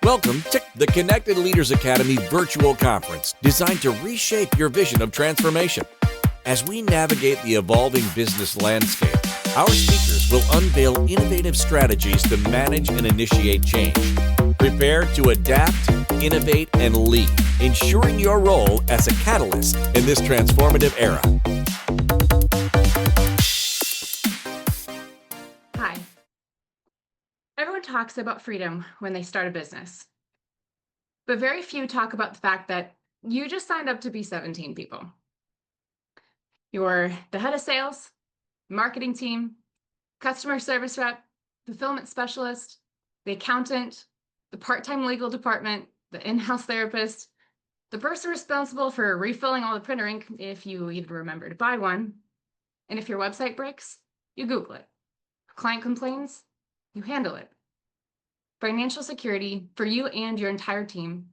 Welcome to the Connected Leaders Academy virtual conference designed to reshape your vision of transformation. As we navigate the evolving business landscape, our speakers will unveil innovative strategies to manage and initiate change. Prepare to adapt, innovate, and lead, ensuring your role as a catalyst in this transformative era. Hi. Everyone talks about freedom when they start a business, but very few talk about the fact that you just signed up to be 17 people. You're the head of sales, marketing team, customer service rep, fulfillment specialist, the accountant, the part-time legal department, the in-house therapist, the person responsible for refilling all the printer ink if you even remember to buy one. And if your website breaks, you Google it. If a client complains, you handle it. Financial security for you and your entire team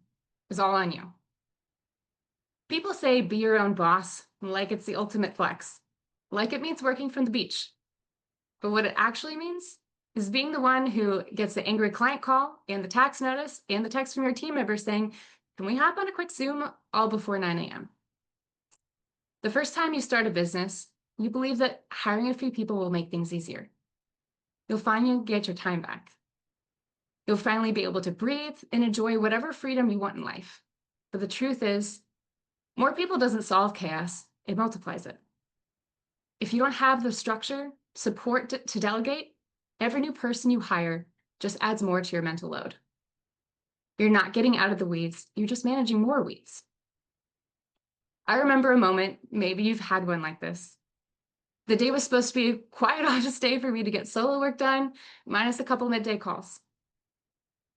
is all on you. People say be your own boss like it's the ultimate flex, like it means working from the beach. But what it actually means is being the one who gets the angry client call and the tax notice and the text from your team member saying, "Can we hop on a quick Zoom all before 9 a.m.? The first time you start a business, you believe that hiring a few people will make things easier. You'll find you'll get your time back. You'll finally be able to breathe and enjoy whatever freedom you want in life. But the truth is, more people doesn't solve chaos, it multiplies it. If you don't have the structure, support to delegate, every new person you hire just adds more to your mental load. You're not getting out of the weeds, you're just managing more weeds. I remember a moment, maybe you've had one like this. The day was supposed to be a quiet office day for me to get solo work done, minus a couple midday calls.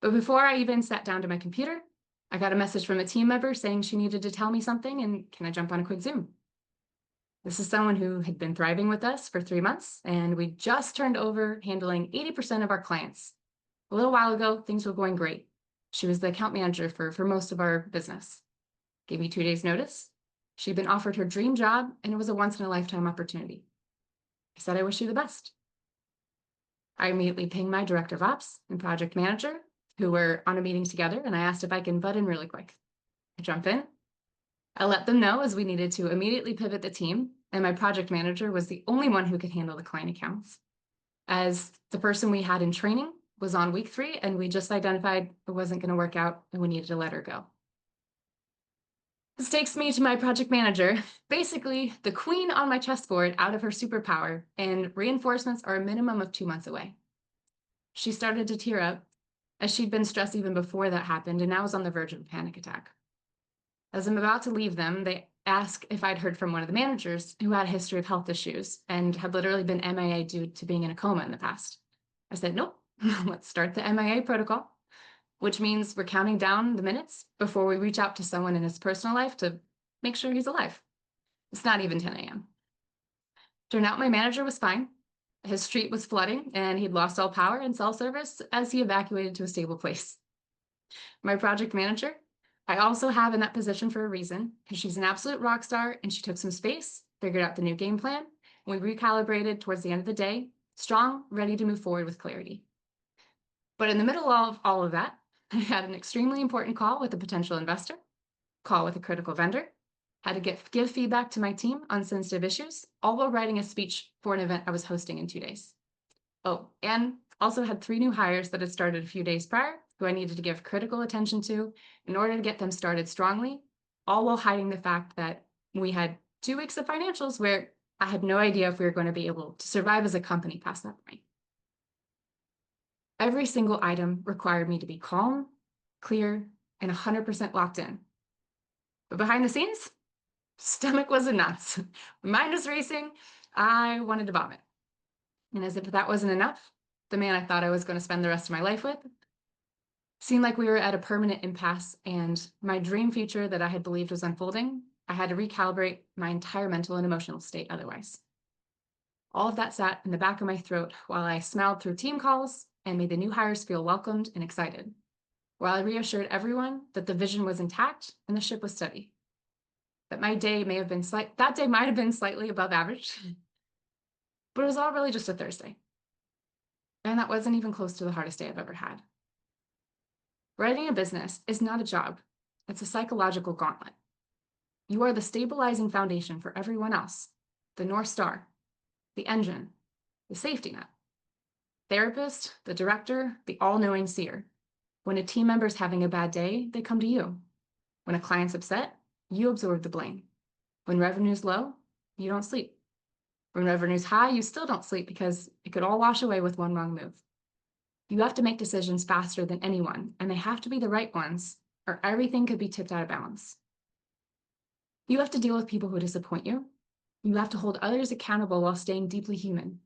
But before I even sat down to my computer, I got a message from a team member saying she needed to tell me something and can I jump on a quick Zoom? This is someone who had been thriving with us for 3 months and we just turned over handling 80% of our clients. A little while ago, things were going great. She was the account manager for most of our business. Gave me 2 days notice. She'd been offered her dream job and it was a once in a lifetime opportunity. I said, I wish you the best. I immediately pinged my director of ops and project manager who were on a meeting together, and I asked if I can butt in really quick. I jump in. I let them know as we needed to immediately pivot the team, and my project manager was the only one who could handle the client accounts, as the person we had in training was on week 3, and we just identified it wasn't going to work out, and we needed to let her go. This takes me to my project manager, basically the queen on my chessboard out of her superpower, and reinforcements are a minimum of 2 months away. She started to tear up, as she'd been stressed even before that happened and now was on the verge of a panic attack. As I'm about to leave them, they ask if I'd heard from one of the managers who had a history of health issues and had literally been MIA due to being in a coma in the past. I said, nope, let's start the MIA protocol, which means we're counting down the minutes before we reach out to someone in his personal life to make sure he's alive. It's not even 10 a.m. Turned out my manager was fine. His street was flooding and he'd lost all power and cell service as he evacuated to a stable place. My project manager, I also have in that position for a reason, because she's an absolute rock star and she took some space, figured out the new game plan, and we recalibrated towards the end of the day, strong, ready to move forward with clarity. But in the middle of all of that, I had an extremely important call with a potential investor, call with a critical vendor, had to give feedback to my team on sensitive issues, all while writing a speech for an event I was hosting in 2 days. Oh, and also had 3 new hires that had started a few days prior, who I needed to give critical attention to in order to get them started strongly, all while hiding the fact that we had 2 weeks of financials where I had no idea if we were going to be able to survive as a company past that point. Every single item required me to be calm, clear, and 100% locked in. But behind the scenes, stomach was in knots. Mind was racing. I wanted to vomit. And as if that wasn't enough, the man I thought I was going to spend the rest of my life with seemed like we were at a permanent impasse, and my dream future that I had believed was unfolding, I had to recalibrate my entire mental and emotional state otherwise. All of that sat in the back of my throat while I smiled through team calls and made the new hires feel welcomed and excited, while I reassured everyone that the vision was intact and the ship was steady. That my day might have been slightly above average, but it was all really just a Thursday. And that wasn't even close to the hardest day I've ever had. Running a business is not a job, it's a psychological gauntlet. You are the stabilizing foundation for everyone else, the North Star, the engine, the safety net. Therapist, the director, the all-knowing seer. When a team member's having a bad day, they come to you. When a client's upset, you absorb the blame. When revenue's low, you don't sleep. When revenue's high, you still don't sleep because it could all wash away with one wrong move. You have to make decisions faster than anyone, and they have to be the right ones, or everything could be tipped out of balance. You have to deal with people who disappoint you. You have to hold others accountable while staying deeply human.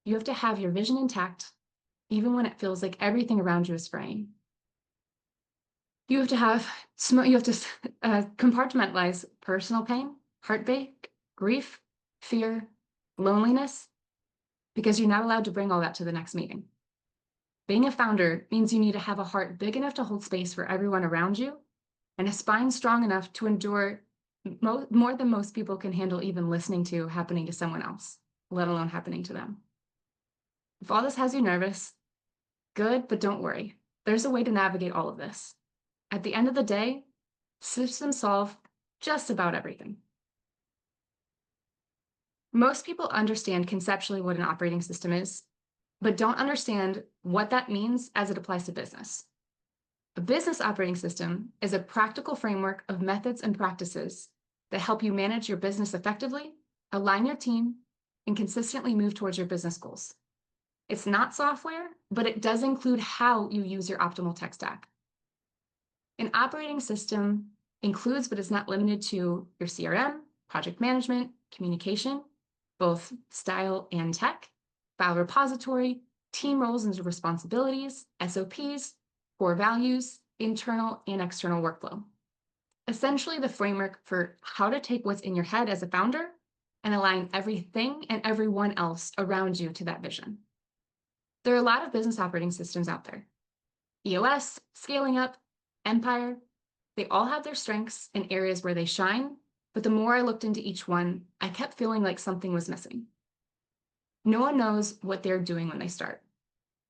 You have to have your vision intact, even when it feels like everything around you is fraying. You have to compartmentalize personal pain, heartbreak, grief, fear, loneliness, because you're not allowed to bring all that to the next meeting. Being a founder means you need to have a heart big enough to hold space for everyone around you and a spine strong enough to endure more than most people can handle even listening to happening to someone else, let alone happening to them. If all this has you nervous, good, but don't worry. There's a way to navigate all of this. At the end of the day, systems solve just about everything. Most people understand conceptually what an operating system is, but don't understand what that means as it applies to business. A business operating system is a practical framework of methods and practices that help you manage your business effectively, align your team, and consistently move towards your business goals. It's not software, but it does include how you use your optimal tech stack. An operating system includes but is not limited to your CRM, project management, communication, both style and tech, file repository, team roles and responsibilities, SOPs, core values, internal and external workflow. Essentially the framework for how to take what's in your head as a founder and align everything and everyone else around you to that vision. There are a lot of business operating systems out there. EOS, Scaling Up, Empire, they all have their strengths and areas where they shine, but the more I looked into each one, I kept feeling like something was missing. No one knows what they're doing when they start.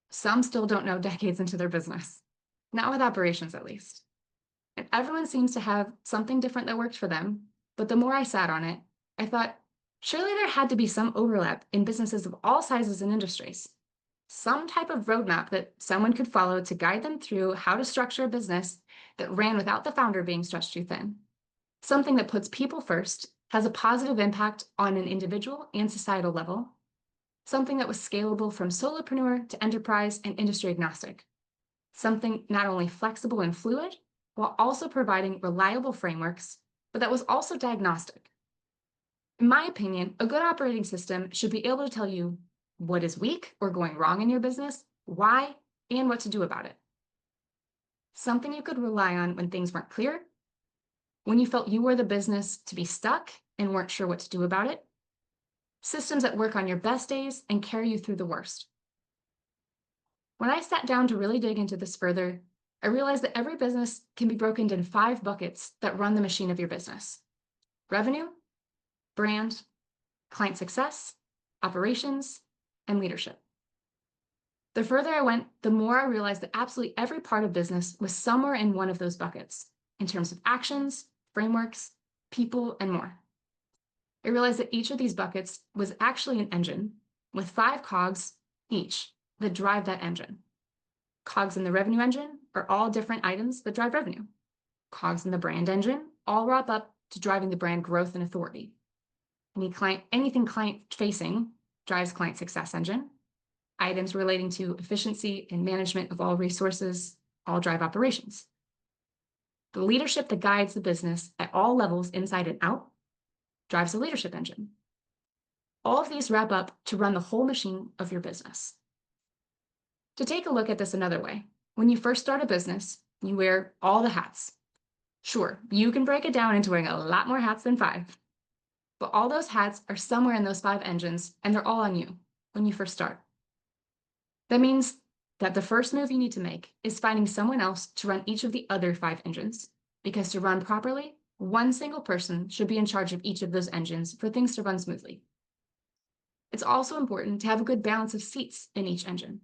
Some still don't know decades into their business, not with operations at least. And everyone seems to have something different that worked for them, but the more I sat on it, I thought, surely there had to be some overlap in businesses of all sizes and industries. Some type of roadmap that someone could follow to guide them through how to structure a business that ran without the founder being stretched too thin. Something that puts people first, has a positive impact on an individual and societal level. Something that was scalable from solopreneur to enterprise and industry agnostic. Something not only flexible and fluid, while also providing reliable frameworks, but that was also diagnostic. In my opinion, a good operating system should be able to tell you what is weak or going wrong in your business, why, and what to do about it. Something you could rely on when things weren't clear, when you felt you were the business to be stuck and weren't sure what to do about it. Systems that work on your best days and carry you through the worst. When I sat down to really dig into this further, I realized that every business can be broken into 5 buckets that run the machine of your business: revenue, brand, client success, operations, and leadership. The further I went, the more I realized that absolutely every part of business was somewhere in one of those buckets, in terms of actions, frameworks, people, and more. I realized that each of these buckets was actually an engine with 5 cogs each that drive that engine. Cogs in the revenue engine are all different items that drive revenue. Cogs in the brand engine all wrap up to driving the brand growth and authority. Anything client-facing drives client success engine. Items relating to efficiency and management of all resources all drive operations. The leadership that guides the business at all levels inside and out drives the leadership engine. All of these wrap up to run the whole machine of your business. To take a look at this another way, when you first start a business, you wear all the hats. Sure, you can break it down into wearing a lot more hats than 5, but all those hats are somewhere in those 5 engines, and they're all on you when you first start. That means that the first move you need to make is finding someone else to run each of the other 5 engines, because to run properly, one single person should be in charge of each of those engines for things to run smoothly. It's also important to have a good balance of seats in each engine.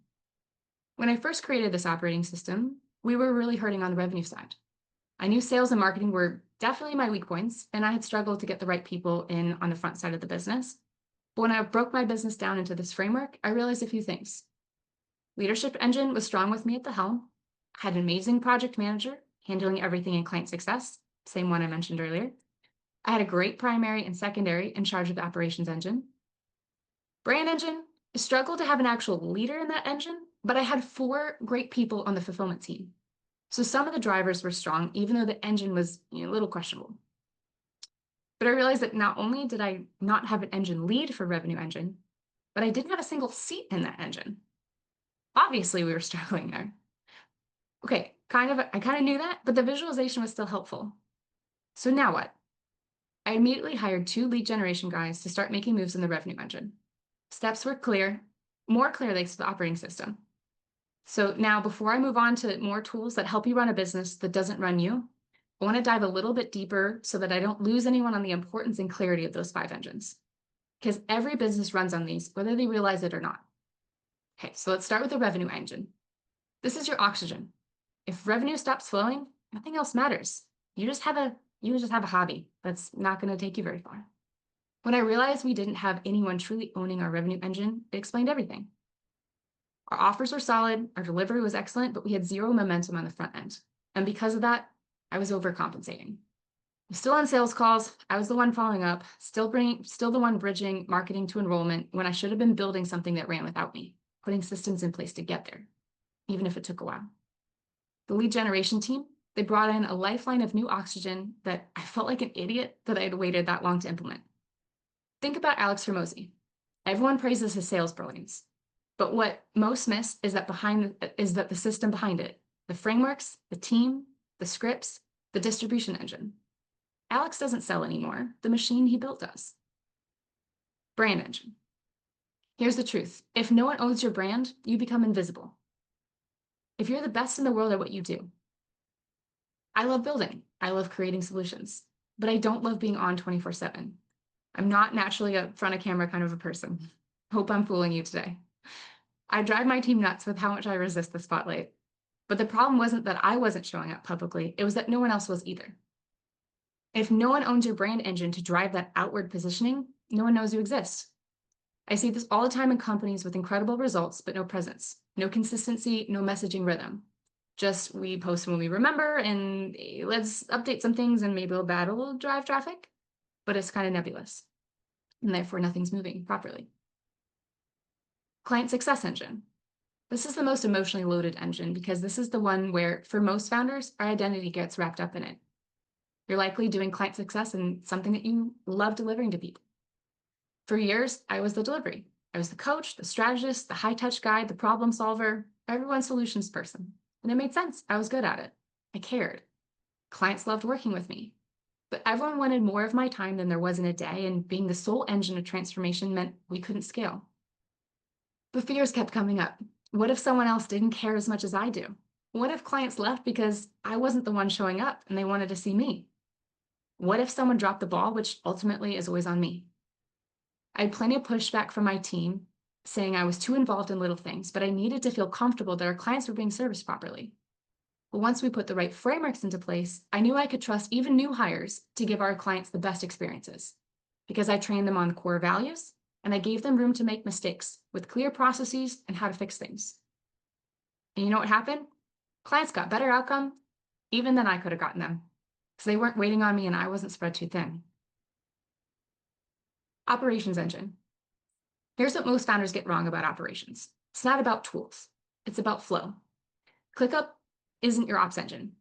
When I first created this operating system, we were really hurting on the revenue side. I knew sales and marketing were definitely my weak points, and I had struggled to get the right people in on the front side of the business. But when I broke my business down into this framework, I realized a few things. Leadership engine was strong with me at the helm. I had an amazing project manager handling everything in client success, same one I mentioned earlier. I had a great primary and secondary in charge of the operations engine. Brand engine, I struggled to have an actual leader in that engine, but I had 4 great people on the fulfillment team. So some of the drivers were strong, even though the engine was a little questionable. But I realized that not only did I not have an engine lead for revenue engine, but I didn't have a single seat in that engine. Obviously, we were struggling there. Okay, I kind of knew that, but the visualization was still helpful. So now what? I immediately hired 2 lead generation guys to start making moves in the revenue engine. Steps were clear, more clear thanks to the operating system. So now, before I move on to more tools that help you run a business that doesn't run you, I want to dive a little bit deeper so that I don't lose anyone on the importance and clarity of those 5 engines. Because every business runs on these, whether they realize it or not. Okay, so let's start with the revenue engine. This is your oxygen. If revenue stops flowing, nothing else matters. You just have a hobby that's not going to take you very far. When I realized we didn't have anyone truly owning our revenue engine, it explained everything. Our offers were solid, our delivery was excellent, but we had 0 momentum on the front end. And because of that, I was overcompensating. I'm still on sales calls. I was the one following up, still the one bridging marketing to enrollment when I should have been building something that ran without me, putting systems in place to get there, even if it took a while. The lead generation team, they brought in a lifeline of new oxygen that I felt like an idiot that I had waited that long to implement. Think about Alex Hormozy. Everyone praises his sales brilliance. But what most miss is that the system behind it, the frameworks, the team, the scripts, the distribution engine. Alex doesn't sell anymore. The machine he built does. Brand engine. Here's the truth. If no one owns your brand, you become invisible. If you're the best in the world at what you do, I love building. I love creating solutions, but I don't love being on 24/7. I'm not naturally a front of camera kind of a person. Hope I'm fooling you today. I drive my team nuts with how much I resist the spotlight. But the problem wasn't that I wasn't showing up publicly. It was that no one else was either. If no one owns your brand engine to drive that outward positioning, no one knows you exist. I see this all the time in companies with incredible results, but no presence, no consistency, no messaging rhythm. Just we post when we remember and let's update some things and maybe that'll drive traffic, but it's kind of nebulous and therefore nothing's moving properly. Client success engine. This is the most emotionally loaded engine because this is the one where, for most founders, our identity gets wrapped up in it. You're likely doing client success and something that you love delivering to people. For years, I was the delivery. I was the coach, the strategist, the high-touch guy, the problem solver, everyone's solutions person. And it made sense. I was good at it. I cared. Clients loved working with me. But everyone wanted more of my time than there was in a day, and being the sole engine of transformation meant we couldn't scale. But fears kept coming up. What if someone else didn't care as much as I do? What if clients left because I wasn't the one showing up and they wanted to see me? What if someone dropped the ball, which ultimately is always on me? I had plenty of pushback from my team saying I was too involved in little things, but I needed to feel comfortable that our clients were being serviced properly. But once we put the right frameworks into place, I knew I could trust even new hires to give our clients the best experiences because I trained them on core values and I gave them room to make mistakes with clear processes and how to fix things. And you know what happened? Clients got better outcome even than I could have gotten them because they weren't waiting on me and I wasn't spread too thin. Operations engine. Here's what most founders get wrong about operations. It's not about tools. It's about flow. ClickUp isn't your ops engine.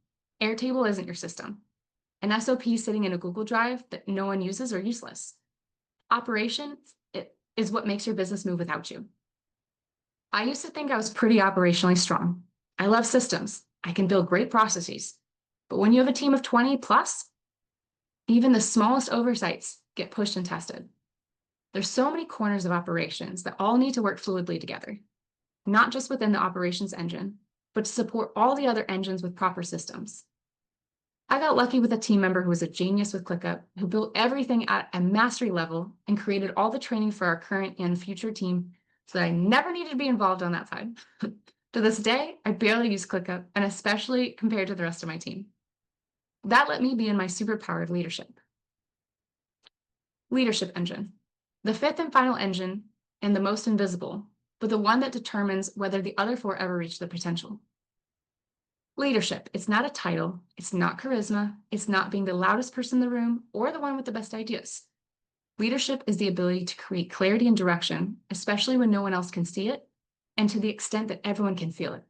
Airtable isn't your system. An SOP sitting in a Google Drive that no one uses are useless. Operations is what makes your business move without you. I used to think I was pretty operationally strong. I love systems. I can build great processes. But when you have a team of 20 plus, even the smallest oversights get pushed and tested. There's so many corners of operations that all need to work fluidly together, not just within the operations engine, but to support all the other engines with proper systems. I got lucky with a team member who was a genius with ClickUp, who built everything at a mastery level and created all the training for our current and future team so that I never needed to be involved on that side. To this day, I barely use ClickUp, and especially compared to the rest of my team. That let me be in my superpower of leadership. Leadership engine, the fifth and final engine, and the most invisible, but the one that determines whether the other four ever reach their potential. Leadership, it's not a title, it's not charisma, it's not being the loudest person in the room or the one with the best ideas. Leadership is the ability to create clarity and direction, especially when no one else can see it, and to the extent that everyone can feel it.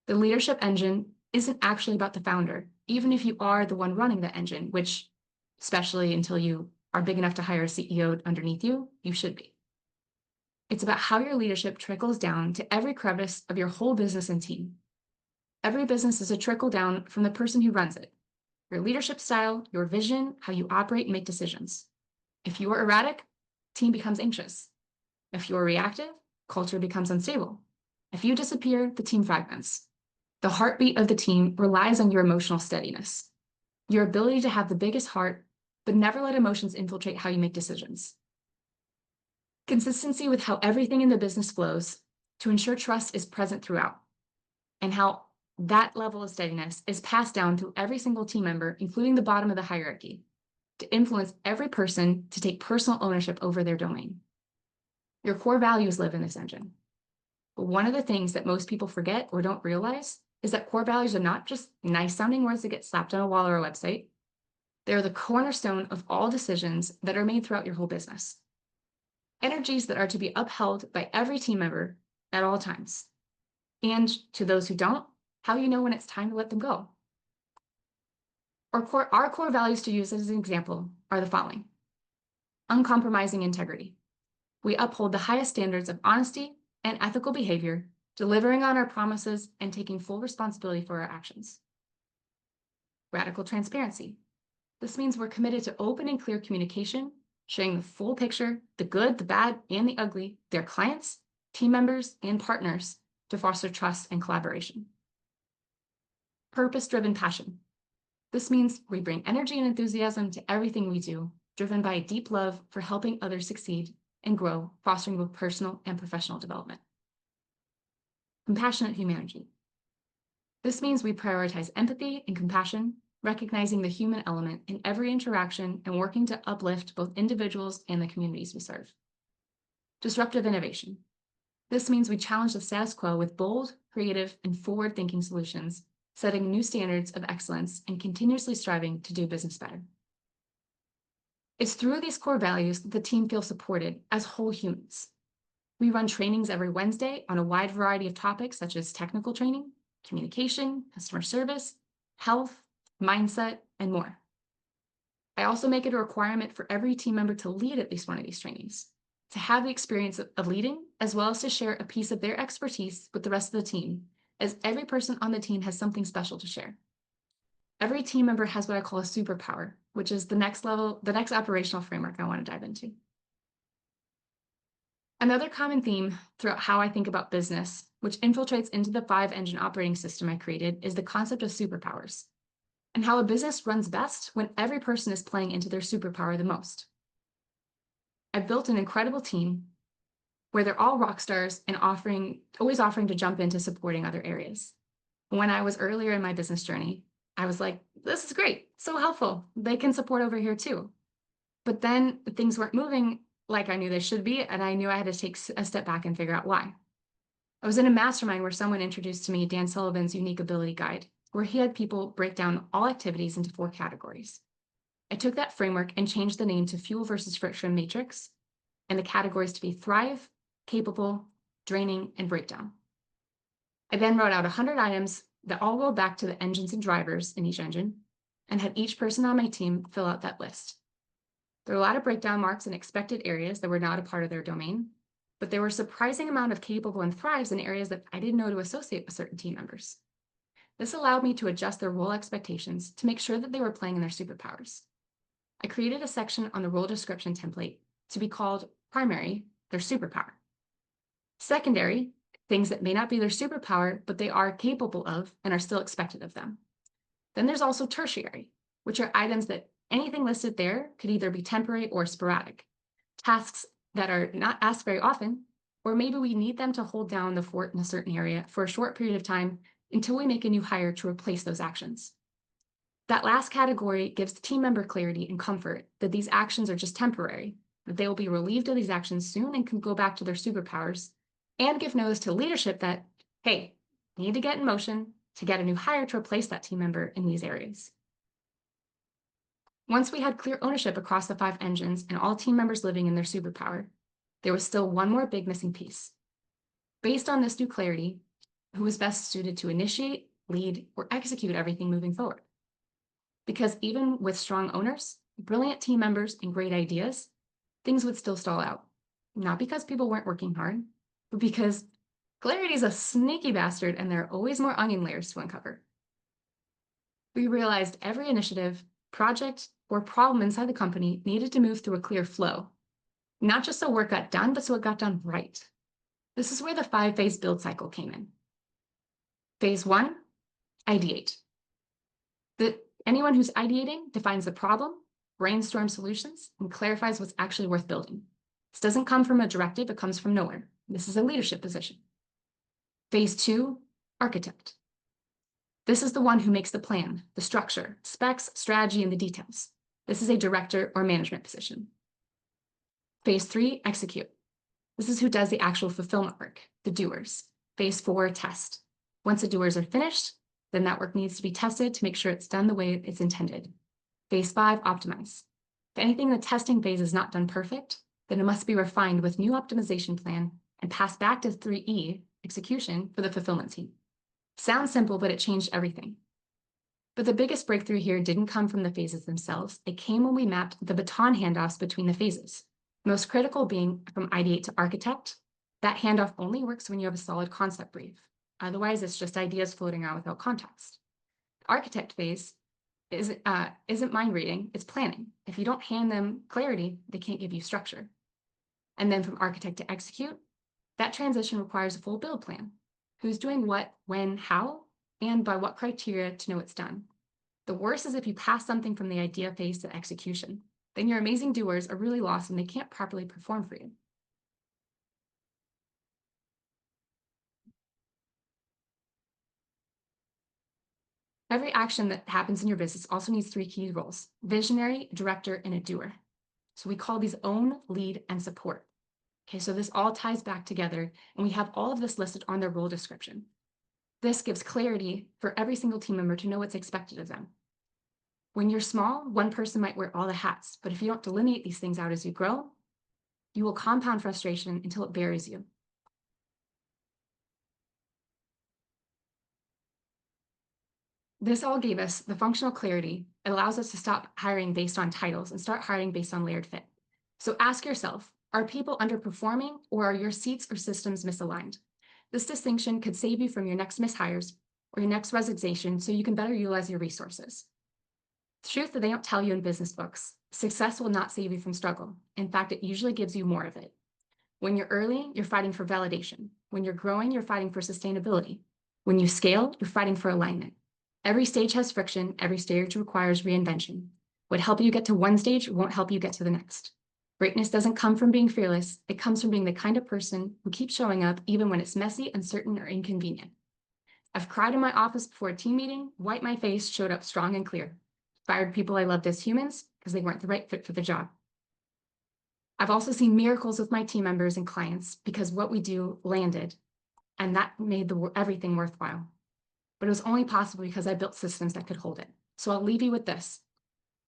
The leadership engine isn't actually about the founder, even if you are the one running the engine, which, especially until you are big enough to hire a CEO underneath you, you should be. It's about how your leadership trickles down to every crevice of your whole business and team. Every business is a trickle down from the person who runs it. Your leadership style, your vision, how you operate and make decisions. If you are erratic, team becomes anxious. If you're reactive, culture becomes unstable. If you disappear, the team fragments. The heartbeat of the team relies on your emotional steadiness, your ability to have the biggest heart, but never let emotions infiltrate how you make decisions. Consistency with how everything in the business flows to ensure trust is present throughout, and how that level of steadiness is passed down through every single team member, including the bottom of the hierarchy, to influence every person to take personal ownership over their domain. Your core values live in this engine. But one of the things that most people forget or don't realize is that core values are not just nice sounding words that get slapped on a wall or a website. They're the cornerstone of all decisions that are made throughout your whole business. Energies that are to be upheld by every team member at all times. And to those who don't, how you know when it's time to let them go. Our core values, to use as an example, are the following. Uncompromising integrity. We uphold the highest standards of honesty and ethical behavior, delivering on our promises and taking full responsibility for our actions. Radical transparency. This means we're committed to open and clear communication, sharing the full picture, the good, the bad, and the ugly, with their clients, team members, and partners to foster trust and collaboration. Purpose-driven passion. This means we bring energy and enthusiasm to everything we do, driven by a deep love for helping others succeed and grow, fostering both personal and professional development. Compassionate humanity. This means we prioritize empathy and compassion, recognizing the human element in every interaction and working to uplift both individuals and the communities we serve. Disruptive innovation. This means we challenge the status quo with bold, creative, and forward-thinking solutions, setting new standards of excellence and continuously striving to do business better. It's through these core values that the team feels supported as whole humans. We run trainings every Wednesday on a wide variety of topics such as technical training, communication, customer service, health, mindset, and more. I also make it a requirement for every team member to lead at least one of these trainings, to have the experience of leading, as well as to share a piece of their expertise with the rest of the team, as every person on the team has something special to share. Every team member has what I call a superpower, which is the next operational framework I want to dive into. Another common theme throughout how I think about business, which infiltrates into the 5-engine operating system I created, is the concept of superpowers, and how a business runs best when every person is playing into their superpower the most. I've built an incredible team where they're all rock stars and always offering to jump into supporting other areas. When I was earlier in my business journey, I was like, this is great, so helpful. They can support over here too. But then things weren't moving like I knew they should be, and I knew I had to take a step back and figure out why. I was in a mastermind where someone introduced to me Dan Sullivan's Unique Ability Guide, where he had people break down all activities into 4 categories. I took that framework and changed the name to Fuel versus Friction Matrix, and the categories to be Thrive, Capable, Draining, and Breakdown. I then wrote out 100 items that all rolled back to the engines and drivers in each engine, and had each person on my team fill out that list. There were a lot of breakdown marks in expected areas that were not a part of their domain, but there were a surprising amount of capable and thrives in areas that I didn't know to associate with certain team members. This allowed me to adjust their role expectations to make sure that they were playing in their superpowers. I created a section on the role description template to be called Primary, their superpower. Secondary, things that may not be their superpower, but they are capable of and are still expected of them. Then there's also tertiary, which are items that anything listed there could either be temporary or sporadic, tasks that are not asked very often, Or maybe we need them to hold down the fort in a certain area for a short period of time until we make a new hire to replace those actions. That last category gives the team member clarity and comfort that these actions are just temporary, that they will be relieved of these actions soon and can go back to their superpowers, and give notice to leadership that, hey, we need to get in motion to get a new hire to replace that team member in these areas. Once we had clear ownership across the 5 engines and all team members living in their superpower, there was still one more big missing piece. Based on this new clarity, who was best suited to initiate, lead, or execute everything moving forward? Because even with strong owners, brilliant team members, and great ideas, things would still stall out. Not because people weren't working hard, but because clarity is a sneaky bastard and there are always more onion layers to uncover. We realized every initiative, project, or problem inside the company needed to move through a clear flow, not just so work got done, but so it got done right. This is where the 5-phase build cycle came in. Phase 1, ideate. Anyone who's ideating defines the problem, brainstorms solutions, and clarifies what's actually worth building. This doesn't come from a directive, it comes from nowhere. This is a leadership position. Phase 2, architect. This is the one who makes the plan, the structure, specs, strategy, and the details. This is a director or management position. Phase 3, execute. This is who does the actual fulfillment work, the doers. Phase 4, test. Once the doers are finished, then that work needs to be tested to make sure it's done the way it's intended. Phase 5, optimize. If anything in the testing phase is not done perfect, then it must be refined with new optimization plan and passed back to 3E, execution, for the fulfillment team. Sounds simple, but it changed everything. But the biggest breakthrough here didn't come from the phases themselves. It came when we mapped the baton handoffs between the phases. Most critical being from ideate to architect. That handoff only works when you have a solid concept brief. Otherwise, it's just ideas floating around without context. The architect phase isn't mind reading, it's planning. If you don't hand them clarity, they can't give you structure. And then from architect to execute, that transition requires a full build plan. Who's doing what, when, how, and by what criteria to know it's done. The worst is if you pass something from the idea phase to execution. Then your amazing doers are really lost and they can't properly perform for you. Every action that happens in your business also needs 3 key roles: visionary, director, and a doer. So we call these own, lead, and support. Okay, so this all ties back together, and we have all of this listed on their role description. This gives clarity for every single team member to know what's expected of them. When you're small, one person might wear all the hats, but if you don't delineate these things out as you grow, you will compound frustration until it buries you. This all gave us the functional clarity. It allows us to stop hiring based on titles and start hiring based on layered fit. So ask yourself, are people underperforming or are your seats or systems misaligned? This distinction could save you from your next mishires or your next resignation so you can better utilize your resources. The truth that they don't tell you in business books, success will not save you from struggle. In fact, it usually gives you more of it. When you're early, you're fighting for validation. When you're growing, you're fighting for sustainability. When you scale, you're fighting for alignment. Every stage has friction. Every stage requires reinvention. What helped you get to one stage won't help you get to the next. Greatness doesn't come from being fearless. It comes from being the kind of person who keeps showing up even when it's messy, uncertain, or inconvenient. I've cried in my office before a team meeting, wiped my face, showed up strong and clear. Fired people I loved as humans because they weren't the right fit for the job. I've also seen miracles with my team members and clients because what we do landed, and that made everything worthwhile. But it was only possible because I built systems that could hold it. So I'll leave you with this.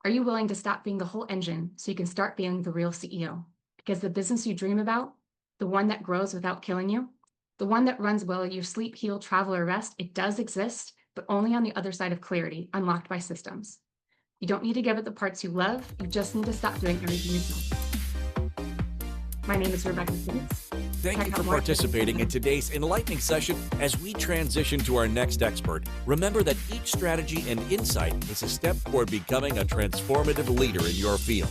Are you willing to stop being the whole engine so you can start being the real CEO? Because the business you dream about, the one that grows without killing you, the one that runs well you sleep, heal, travel, or rest, it does exist, but only on the other side of clarity, unlocked by systems. You don't need to give it the parts you love, you just need to stop doing everything yourself. My name is Rebecca Simmons. Thank you for participating in today's enlightening session. As we transition to our next expert, remember that each strategy and insight is a step toward becoming a transformative leader in your field.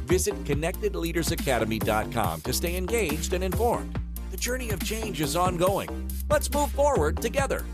Visit connectedleadersacademy.com to stay engaged and informed. The journey of change is ongoing. Let's move forward together.